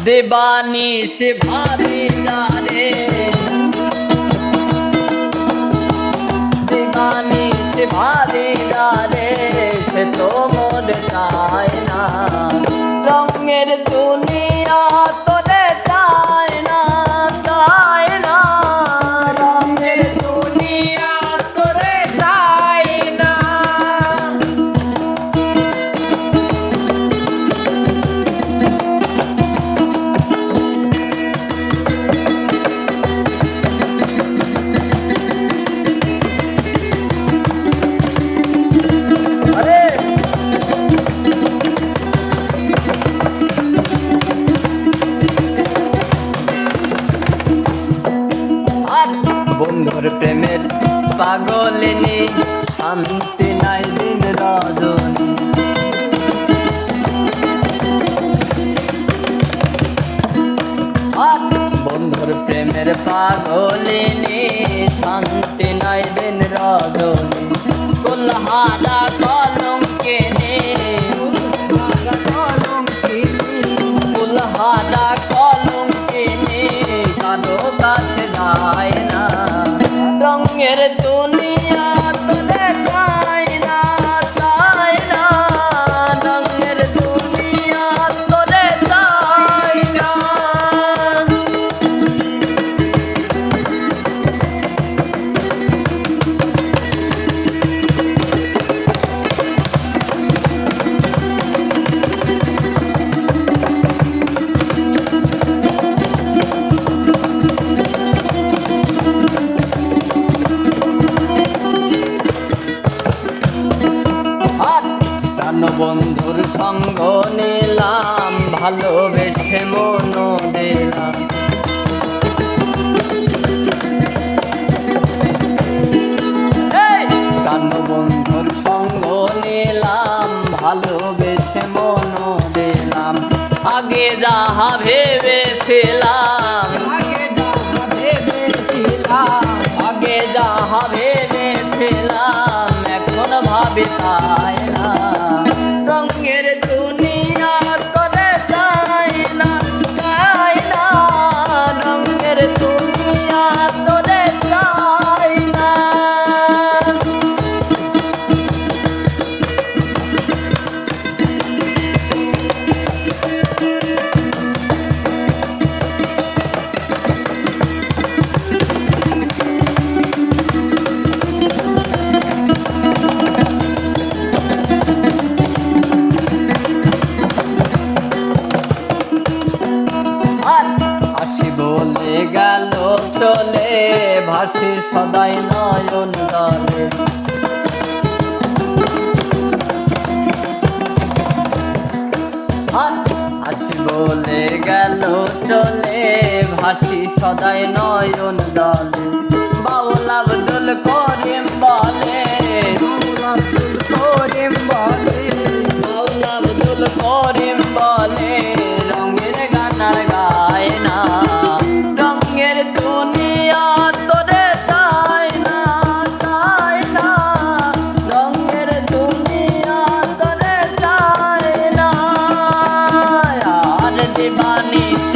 দিবানিশ ভাবি যারে, দিবানিশ ভাবি যারে, সে তো মোর চায় না। রঙের দুনিয়া তোরে চায় না, চায় না। রঙের দুনিয়া তোরে চায় না। বন্ধুর প্রেমের পাগলিনী, শান্তি নাই দিন রজনী। বন্ধুর প্রেমের পাগলিনী, শান্তি নাই দিন রজনী। কুলহারা কলঙ্কিনী, কুলহারা কলঙ্কিনী, কারো কাছে যায় না। রঙের দুনিয়া তোরে চায় না, চায় না। রঙের দুনিয়া তোরে চায় না। বন্ধুর সঙ্গ নিলাম, ভালোবেসে মন দিলাম। কান্ন বন্ধুর সঙ্গ নিলাম, ভালোবেসে মন দিলাম। আগে যাহা ভেবেছিলাম, আগে যাহা ভেবেছিলাম, আগে যাহা ভেবেছিলাম, এখন ভাবি তাই না। রঙের দুনিয়া তোরে চায় না, চায় না। রঙের দুনিয়া তোরে চায় না। বলে গেল চলে, ভাসি সদাই নয়ন জলে। আসি বলে গেল চলে, ভাসি সদাই নয়ন জলে। বাউল আব্দুল করিম বলে, বাউল আব্দুল করিম বলে, বাউল আব্দুল করিম বলে, রঙের গানার গায় না। রঙের দুনিয়া তোরে চায় না, চায় না। রঙের দুনিয়া তোরে চায় না। আর দিবানিশ